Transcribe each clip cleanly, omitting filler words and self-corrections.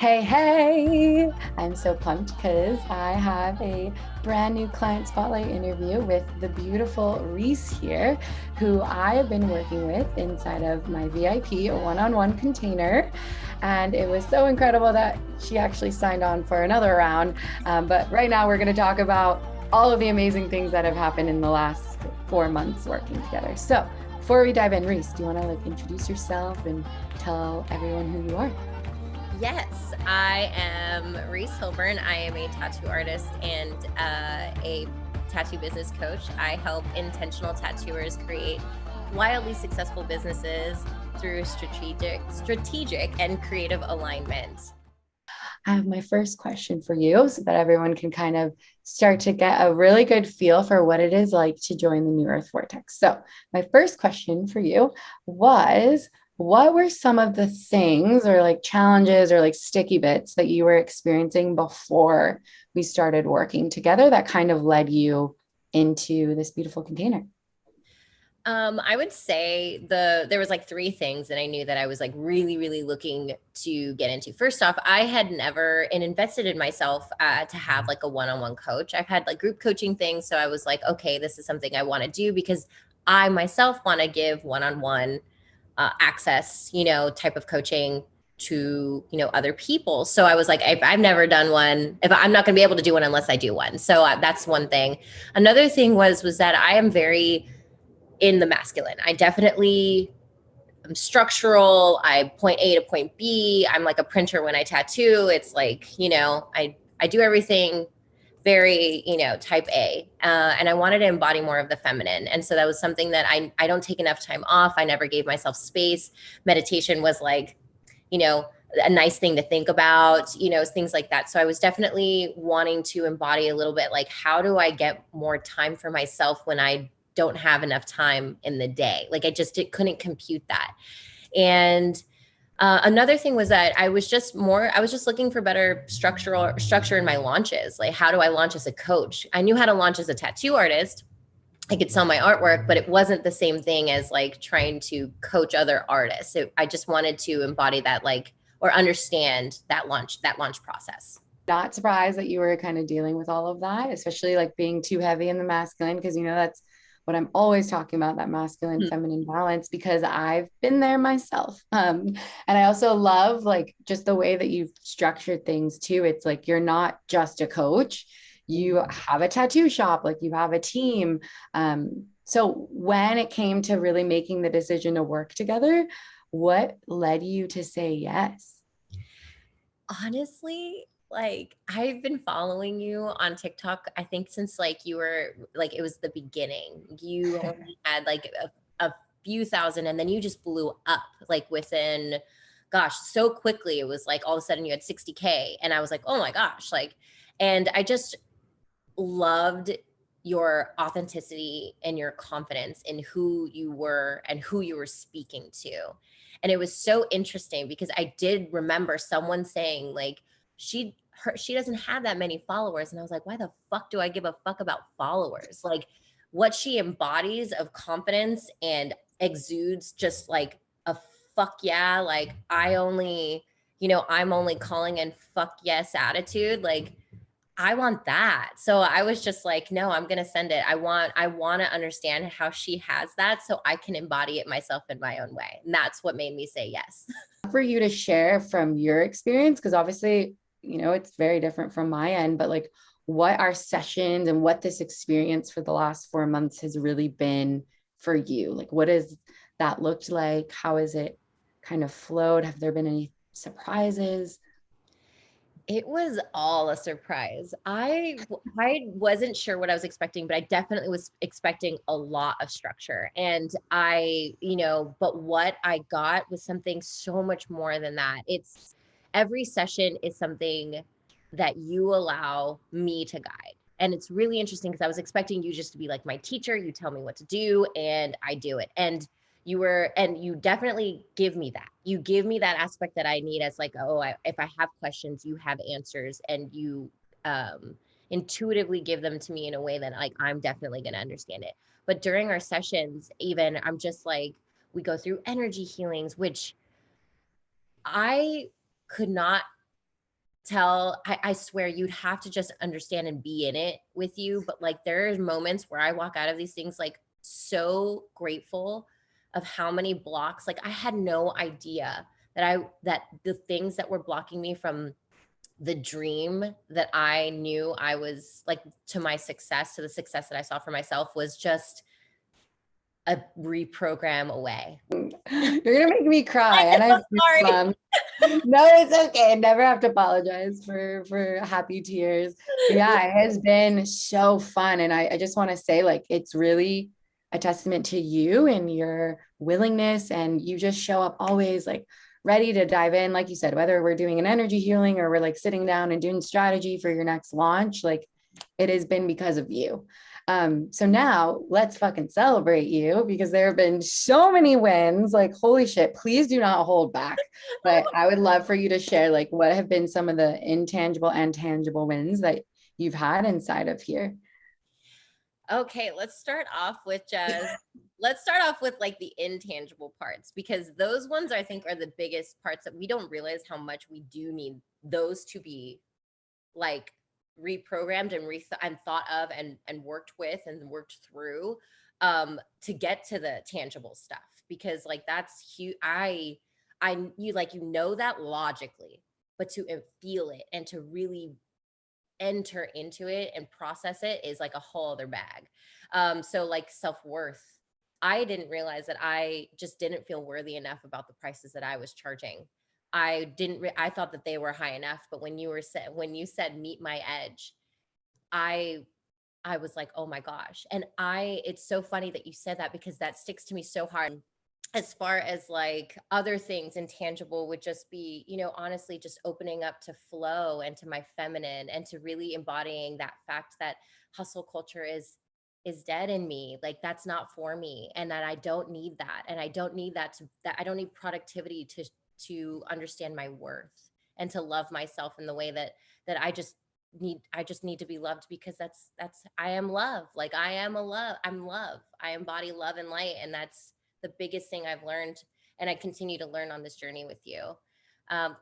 Hey, I'm so pumped because I have a brand new client spotlight interview with the beautiful Reese here, who I have been working with inside of my VIP one-on-one container. And it was so incredible that she actually signed on for another round. But right now we're going to talk about all of the amazing things that have happened in the last 4 months working together. So before we dive in, Reese, do you want to introduce yourself and tell everyone who you are? Yes, I am Reese Hilburn. I am a tattoo artist and a tattoo business coach. I help intentional tattooers create wildly successful businesses through strategic and creative alignment. I have my first question for you so that everyone can kind of start to get a really good feel for what it is like to join the New Earth Vortex. So my first question for you was, what were some of the things or challenges or sticky bits that you were experiencing before we started working together that kind of led you into this beautiful container? I would say there was 3 things that I knew that I was really, really looking to get into. First off, I had never invested in myself to have a one-on-one coach. I've had group coaching things. So I was like, okay, this is something I want to do because I myself want to give one-on-one access, type of coaching to, other people. So I was like, if I've never done one, if I'm not going to be able to do one unless I do one. So that's one thing. Another thing was that I am very in the masculine. I definitely am structural. I point A to point B. I'm like a printer when I tattoo. It's I do everything very, type A. And I wanted to embody more of the feminine. And so that was something that I don't take enough time off. I never gave myself space. Meditation was a nice thing to think about, things like that. So I was definitely wanting to embody a little bit how do I get more time for myself when I don't have enough time in the day? Couldn't compute that. And another thing was that I was just looking for better structure in my launches. How do I launch as a coach? I knew how to launch as a tattoo artist. I could sell my artwork, but it wasn't the same thing as trying to coach other artists. I just wanted to embody that or understand that launch process. Not surprised that you were kind of dealing with all of that, especially being too heavy in the masculine, because that's what I'm always talking about, that masculine feminine balance, because I've been there myself. And I also love just the way that you've structured things too. It's you're not just a coach, you have a tattoo shop, you have a team. So when it came to really making the decision to work together, what led you to say yes? Honestly, I've been following you on TikTok, I think since you were it was the beginning. You only had a few thousand and then you just blew up within, gosh, so quickly. It was all of a sudden you had 60K and I was like, oh my gosh. And I just loved your authenticity and your confidence in who you were and who you were speaking to. And it was so interesting because I did remember someone saying she doesn't have that many followers. And I was like, why the fuck do I give a fuck about followers? What she embodies of confidence and exudes just a fuck yeah. I'm only calling in fuck yes attitude. I want that. So I was just like, no, I'm going to send it. I want to understand how she has that so I can embody it myself in my own way. And that's what made me say yes. For you to share from your experience, because obviously, it's very different from my end, but what our sessions and what this experience for the last 4 months has really been for you? What has that looked like? How has it kind of flowed? Have there been any surprises? It was all a surprise. I wasn't sure what I was expecting, but I definitely was expecting a lot of structure. And but what I got was something so much more than that. It's every session is something that you allow me to guide. And it's really interesting because I was expecting you just to be my teacher. You tell me what to do and I do it. And you definitely give me that. You give me that aspect that I need as if I have questions, you have answers and you intuitively give them to me in a way that I'm definitely going to understand it. But during our sessions, even I'm just we go through energy healings, which I could not I swear you'd have to just understand and be in it with you. But like, there's moments where I walk out of these things like so grateful of how many blocks, like I had no idea that the things that were blocking me from the dream that I knew I was like, to my success, to the success that I saw for myself, was just a reprogram away. You're gonna make me cry. And I'm sorry. No, it's okay. I never have to apologize for happy tears. But yeah, it has been so fun. And I just want to say, like, it's really a testament to you and your willingness. And you just show up always like ready to dive in. Like you said, whether we're doing an energy healing or we're like sitting down and doing strategy for your next launch, like it has been because of you. So now let's fucking celebrate you, because there have been so many wins. Like, holy shit, please do not hold back. But I would love for you to share like what have been some of the intangible and tangible wins that you've had inside of here. Okay, let's start off with like the intangible parts, because those ones I think are the biggest parts that we don't realize how much we do need those to be like reprogrammed and thought of and worked with and worked through to get to the tangible stuff, because like that's huge. You know that logically, but to feel it and to really enter into it and process it is like a whole other bag. So like self-worth, I didn't realize that I just didn't feel worthy enough about the prices that I was charging. I thought that they were high enough, but when you said meet my edge, I was like, oh my gosh. And it's so funny that you said that, because that sticks to me so hard. As far as like other things, intangible would just be, honestly, just opening up to flow and to my feminine, and to really embodying that fact that hustle culture is dead in me. Like that's not for me, and that I don't need that. And I don't need that I don't need productivity to understand my worth and to love myself in the way that I just need to be loved, because that's I am love. Like I'm love. I embody love and light. And that's the biggest thing I've learned, and I continue to learn on this journey with you.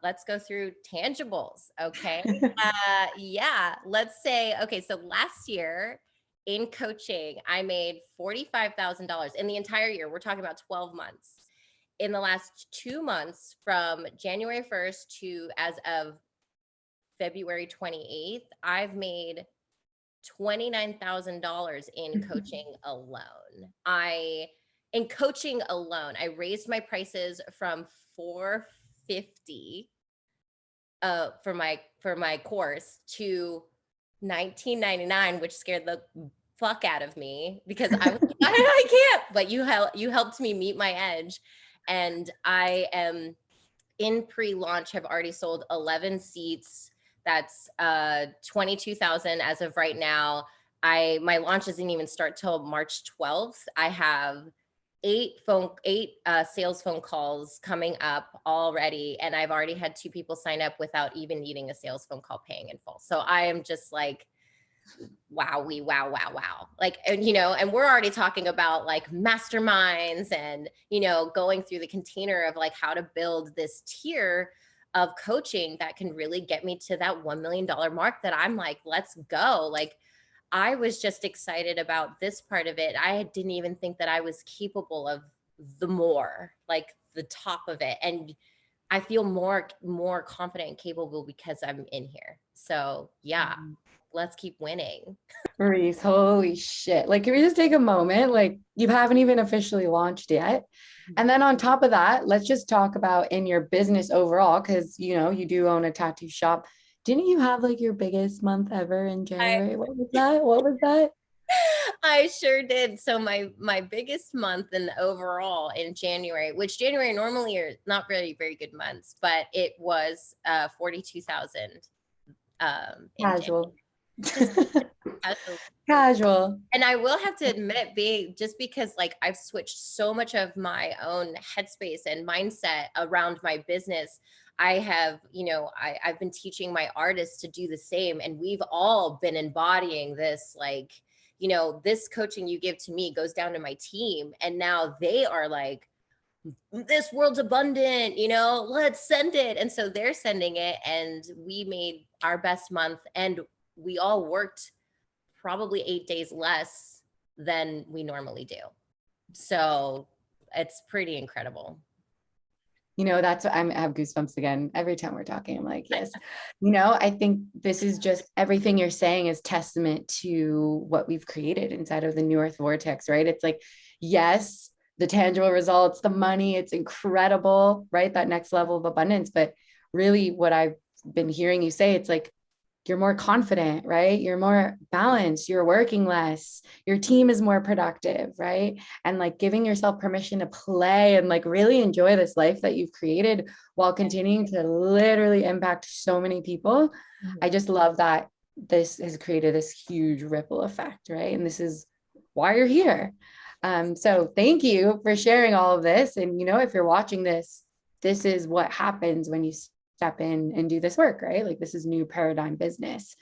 Let's go through tangibles. Okay. Yeah. Let's say, okay. So last year in coaching, I made $45,000 in the entire year. We're talking about 12 months. In the last 2 months, from January 1st to as of February 28th, I've made $29,000 in coaching alone. In coaching alone, I raised my prices from $450 for my course to $19.99, which scared the fuck out of me, because I was like, I can't. But you helped me meet my edge, and I am in pre-launch, have already sold 11 seats. That's 22,000 as of right now. My launch doesn't even start till March 12th. I have eight sales phone calls coming up already, and I've already had 2 people sign up without even needing a sales phone call, paying in full. So I am just like, wow. Like, and we're already talking about like masterminds and, going through the container of like how to build this tier of coaching that can really get me to that $1 million mark, that I'm like, let's go. Like, I was just excited about this part of it. I didn't even think that I was capable of the more, like the top of it. And I feel more confident and capable because I'm in here. So yeah, let's keep winning. Reese, holy shit. Like, can we just take a moment? Like, you haven't even officially launched yet. And then on top of that, let's just talk about in your business overall, because, you do own a tattoo shop. Didn't you have like your biggest month ever in January? What was that? I sure did. So my biggest month overall in January, which January normally are not really very good months, but it was 42,000 Casual. Casual. Casual. And I will have to admit, just because like I've switched so much of my own headspace and mindset around my business, I have, I've been teaching my artists to do the same. And we've all been embodying this, like, this coaching you give to me goes down to my team. And now they are like, this world's abundant, let's send it. And so they're sending it, and we made our best month, and we all worked probably 8 days less than we normally do. So it's pretty incredible. That's what I have goosebumps again. Every time we're talking, I'm like, yes. I think this is just everything you're saying is testament to what we've created inside of the New Earth Vortex, right? It's like, yes, the tangible results, the money, it's incredible, right? That next level of abundance. But really what I've been hearing you say, it's like, you're more confident, right? You're more balanced, you're working less, your team is more productive, right? And like giving yourself permission to play and like really enjoy this life that you've created while continuing to literally impact so many people. I just love that this has created this huge ripple effect, right? And this is why you're here. So thank you for sharing all of this. And, if you're watching this, this is what happens when you step in and do this work, right? Like this is new paradigm business.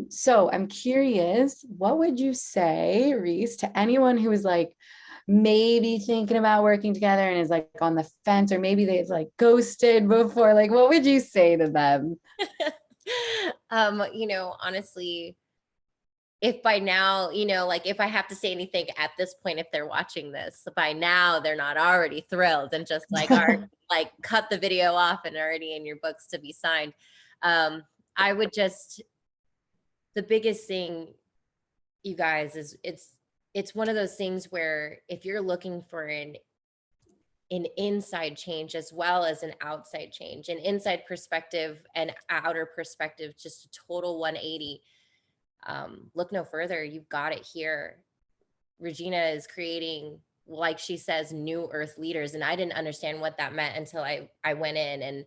So I'm curious, what would you say, Reese, to anyone who is like maybe thinking about working together and is like on the fence, or maybe they've like ghosted before? Like, what would you say to them? Honestly, if by now, like if I have to say anything at this point, if they're watching this, by now they're not already thrilled and just like are like cut the video off and already in your books to be signed. I would just, the biggest thing, you guys, is it's one of those things where if you're looking for an inside change as well as an outside change, an inside perspective and outer perspective, just a total 180. Look no further. You've got it here. Regina is creating, like she says, new earth leaders. And I didn't understand what that meant until I went in, and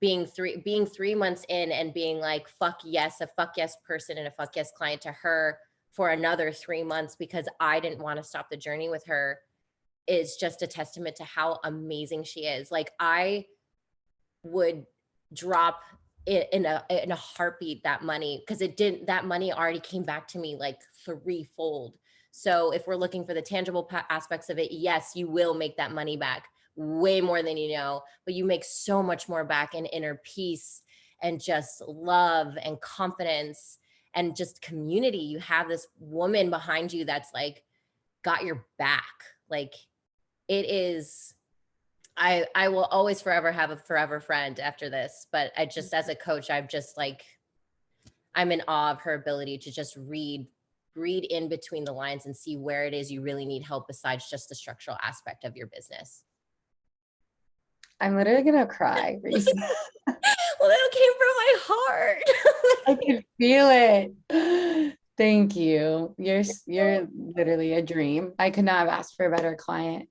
being 3 months in and being like, fuck yes, a fuck yes person and a fuck yes client to her for another 3 months because I didn't want to stop the journey with her, is just a testament to how amazing she is. Like I would drop in a heartbeat that money, because that money already came back to me like threefold. So if we're looking for the tangible aspects of it, yes, you will make that money back way more than but you make so much more back in inner peace and just love and confidence and just community. You have this woman behind you that's like got your back. Like it is, I will always forever have a forever friend after this, but I just, as a coach, I'm in awe of her ability to just read in between the lines and see where it is you really need help besides just the structural aspect of your business. I'm literally gonna cry, Reese. Well, that came from my heart. I can feel it. Thank you. You're literally a dream. I could not have asked for a better client.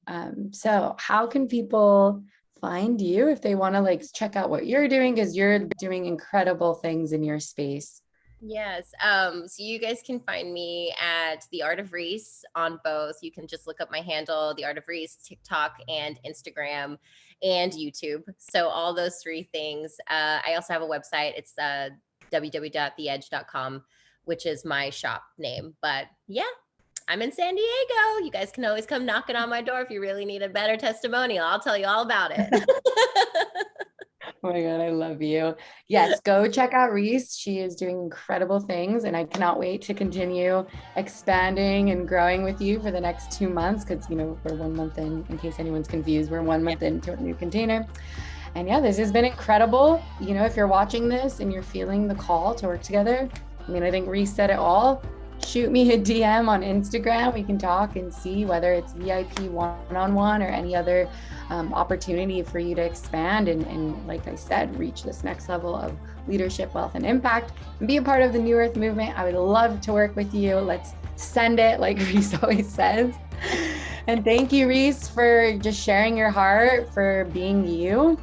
So how can people find you if they want to like check out what you're doing? Because you're doing incredible things in your space. Yes. So you guys can find me at The Art of Reese on both. You can just look up my handle, The Art of Reese, TikTok and Instagram and YouTube. So all those three things. I also have a website. It's www.theedge.com, which is my shop name. But yeah, I'm in San Diego. You guys can always come knocking on my door if you really need a better testimonial. I'll tell you all about it. Oh my God, I love you. Yes, go check out Reese. She is doing incredible things, and I cannot wait to continue expanding and growing with you for the next 2 months, because, we're 1 month in case anyone's confused, we're 1 month into a new container. And yeah, this has been incredible. If you're watching this and you're feeling the call to work together, I think Reese said it all. Shoot me a DM on Instagram. We can talk and see whether it's VIP one-on-one or any other opportunity for you to expand and like I said, reach this next level of leadership, wealth, and impact, and be a part of the New Earth movement. I would love to work with you. Let's send it, like Reese always says. And thank you, Reese, for just sharing your heart, for being you.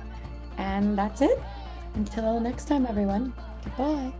And that's it. Until next time, everyone. Goodbye.